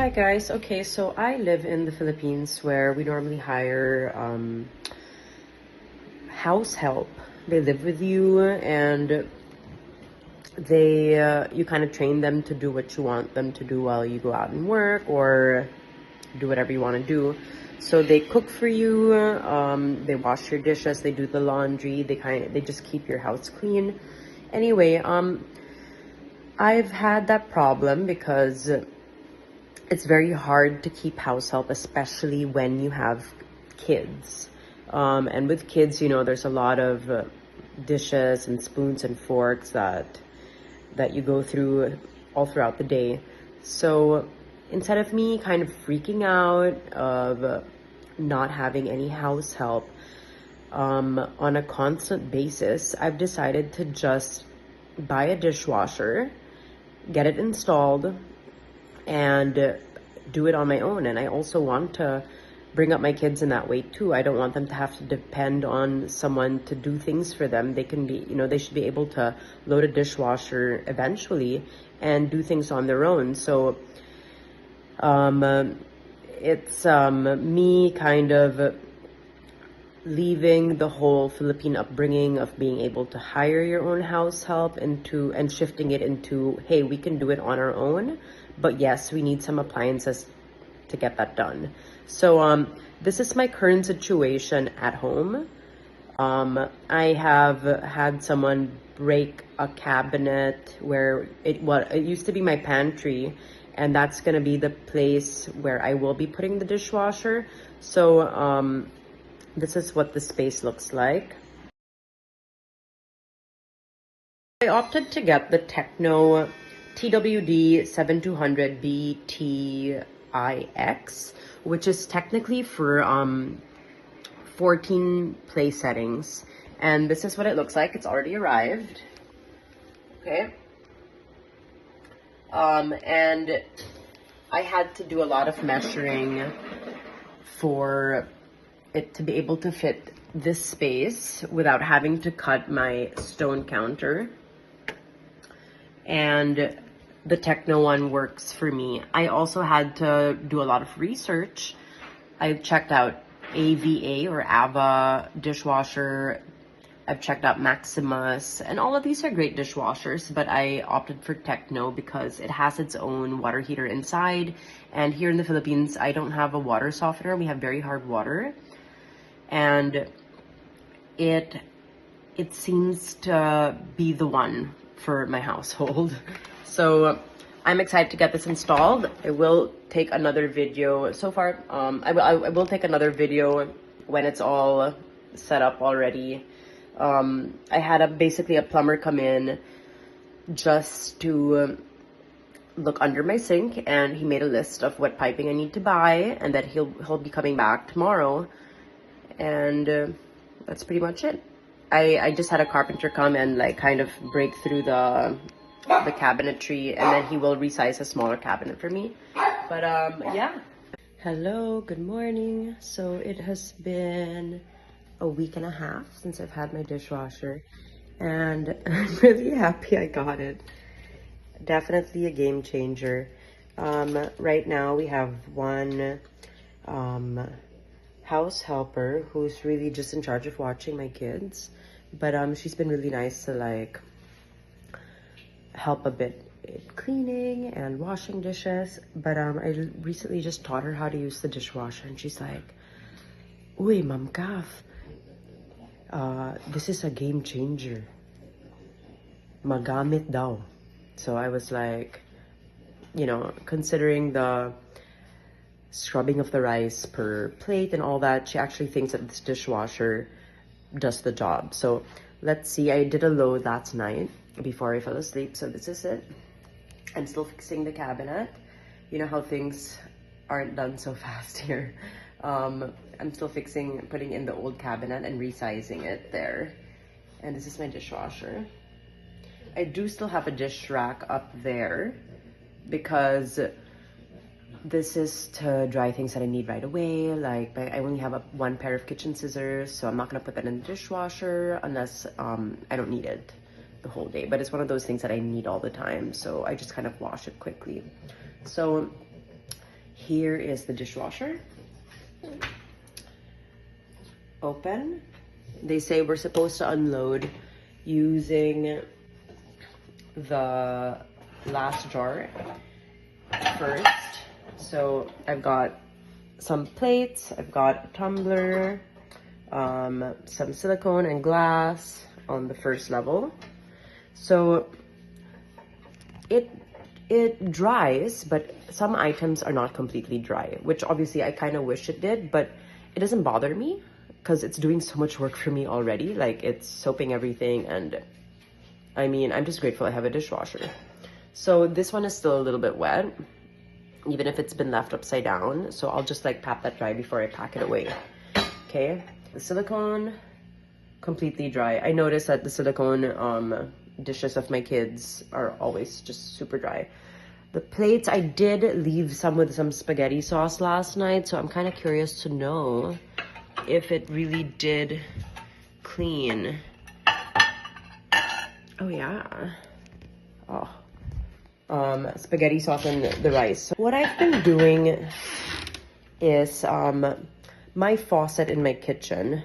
Hi guys. Okay, so I live in the Philippines where we normally hire house help. They live with you and you kind of train them to do what you want them to do while you go out and work or do whatever you want to do. So they cook for you, they wash your dishes, they do the laundry, they just keep your house clean. Anyway, I've had that problem because it's very hard to keep house help, especially when you have kids. And with kids, you know, there's a lot of dishes and spoons and forks that you go through all throughout the day. So instead of me kind of freaking out of not having any house help on a constant basis, I've decided to just buy a dishwasher, get it installed, and do it on my own. And I also want to bring up my kids in that way too. I don't want them to have to depend on someone to do things for them. They can be, you know, they should be able to load a dishwasher eventually and do things on their own. So it's me kind of leaving the whole Philippine upbringing of being able to hire your own house help and shifting it into, hey, we can do it on our own, but yes, we need some appliances to get that done. So this is my current situation at home. I have had someone break a cabinet where it used to be my pantry, and that's gonna be the place where I will be putting the dishwasher. So this is what the space looks like. I opted to get the Tekno TDW-7200BTIX, which is technically for 14 place settings. And this is what it looks like. It's already arrived. Okay. And I had to do a lot of measuring for it to be able to fit this space without having to cut my stone counter. And the Tekno one works for me. I also had to do a lot of research. I've checked out AVA or AVA dishwasher. I've checked out Maximus, and all of these are great dishwashers, but I opted for Tekno because it has its own water heater inside. And here in the Philippines, I don't have a water softener. We have very hard water. And it seems to be the one for my household. So I'm excited to get this installed. I will take another video. So far, I will take another video when it's all set up already. I had basically a plumber come in just to look under my sink, and he made a list of what piping I need to buy, and that he'll be coming back tomorrow. And that's pretty much it. I just had a carpenter come and like kind of break through the cabinetry, and then he will resize a smaller cabinet for me. But yeah. Hello, good morning. So it has been a week and a half since I've had my dishwasher, and I'm really happy I got it. Definitely a game changer. Right now we have one house helper who's really just in charge of watching my kids, but she's been really nice to like help a bit in cleaning and washing dishes. But I recently just taught her how to use the dishwasher, and she's like, "Uy, Ma'am Kaf, this is a game changer. Magamit daw." So I was like, you know, considering the scrubbing of the rice per plate and all that, she actually thinks that this dishwasher does the job. So let's see. I did a load last night before I fell asleep. So this is it. I'm still fixing the cabinet. You know how things aren't done so fast here. I'm still putting in the old cabinet and resizing it there. And this is my dishwasher. I do still have a dish rack up there because this is to dry things that I need right away. Like I only have one pair of kitchen scissors, so I'm not gonna put that in the dishwasher unless I don't need it the whole day. But it's one of those things that I need all the time, so I just kind of wash it quickly. So Here is the dishwasher. Open. They say we're supposed to unload using the last jar first. So I've got some plates, I've got a tumbler, some silicone and glass on the first level. So it dries, but some items are not completely dry, which obviously I kind of wish it did, but it doesn't bother me because it's doing so much work for me already. Like, it's soaping everything, and I mean, I'm just grateful I have a dishwasher. So this one is still a little bit wet, even if it's been left upside down. So I'll just like pat that dry before I pack it away. Okay, the silicone, completely dry. I noticed that the silicone dishes of my kids are always just super dry. The plates, I did leave some with some spaghetti sauce last night, so I'm kind of curious to know if it really did clean. Oh yeah. Oh. Spaghetti sauce and the rice. So what I've been doing is my faucet in my kitchen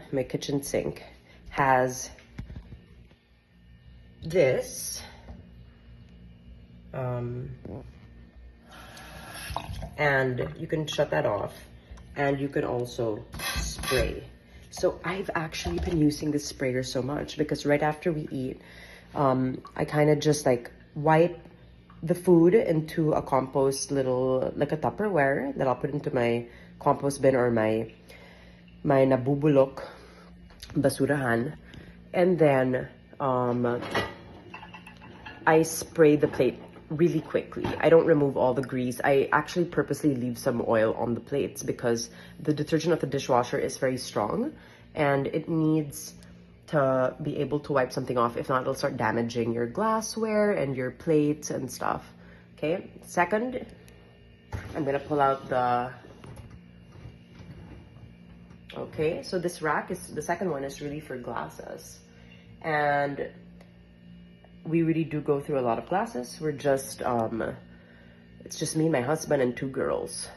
sink has this and you can shut that off, and you can also spray. So I've actually been using this sprayer so much because right after we eat, I kind of just like wipe the food into a compost little, like a Tupperware that I'll put into my compost bin or my nabubulok basurahan, and then I spray the plate really quickly. I don't remove all the grease. I actually purposely leave some oil on the plates because the detergent of the dishwasher is very strong and it needs to be able to wipe something off. If not, it'll start damaging your glassware and your plates and stuff. Okay, second, I'm gonna pull out the... Okay, so this rack is, the second one is really for glasses. And we really do go through a lot of glasses. We're just, it's just me, my husband, and two girls.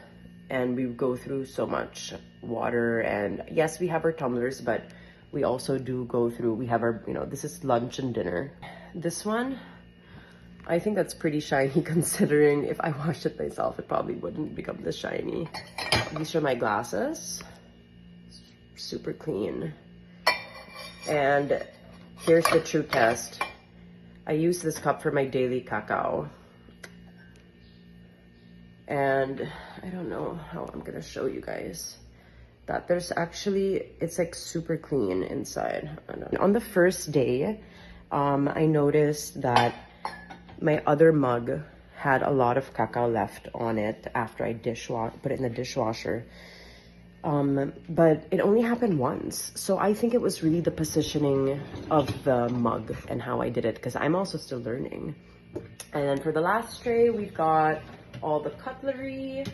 And we go through so much water, and yes, we have our tumblers, but we also do go through, we have our, you know, this is lunch and dinner. This one, I think that's pretty shiny considering if I washed it myself, it probably wouldn't become this shiny. These are my glasses. Super clean. And here's the true test. I use this cup for my daily cacao. And I don't know how I'm gonna show you guys that there's actually, it's like super clean inside. On the first day, I noticed that my other mug had a lot of cacao left on it after I put it in the dishwasher. But it only happened once. So I think it was really the positioning of the mug and how I did it, because I'm also still learning. And then for the last tray, we've got all the cutlery.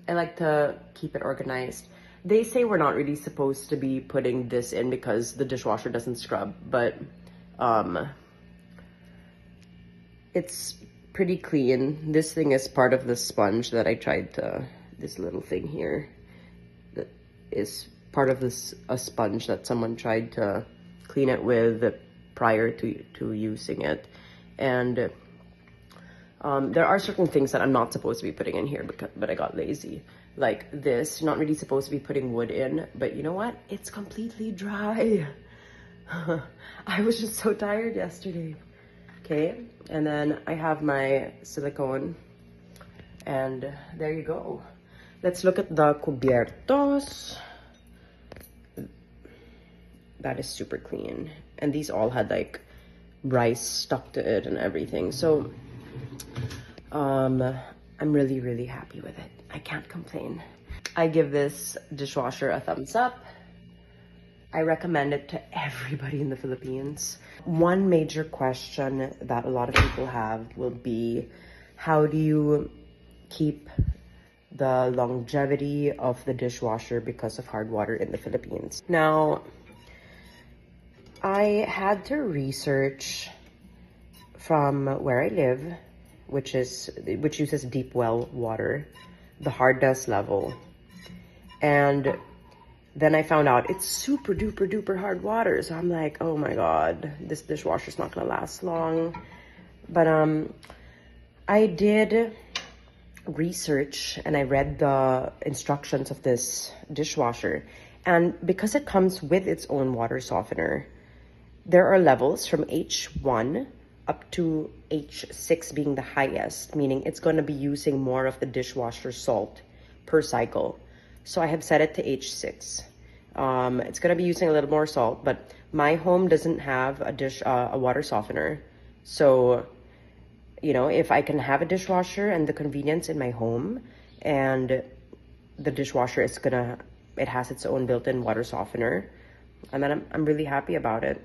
I like to keep it organized. They say we're not really supposed to be putting this in because the dishwasher doesn't scrub, but it's pretty clean. This thing is part of the sponge that I tried to, this little thing here that is part of this, a sponge that someone tried to clean it with prior to using it. And there are certain things that I'm not supposed to be putting in here, but I got lazy. Like this, you're not really supposed to be putting wood in, but you know what? It's completely dry. I was just so tired yesterday. Okay, and then I have my silicone, and there you go. Let's look at the cubiertos. That is super clean. And these all had like rice stuck to it and everything. So I'm really, really happy with it. I can't complain. I give this dishwasher a thumbs up. I recommend it to everybody in the Philippines. One major question that a lot of people have will be, how do you keep the longevity of the dishwasher because of hard water in the Philippines? Now, I had to research from where I live which uses deep well water, the hardness level. And then I found out it's super duper duper hard water. So I'm like, oh my God, this dishwasher's not gonna last long. But I did research and I read the instructions of this dishwasher. And because it comes with its own water softener, there are levels from H1 up to H6 being the highest, meaning it's going to be using more of the dishwasher salt per cycle. So I have set it to H6. It's going to be using a little more salt, but my home doesn't have a water softener. So, you know, if I can have a dishwasher and the convenience in my home, and the dishwasher it has its own built-in water softener, and then I'm really happy about it.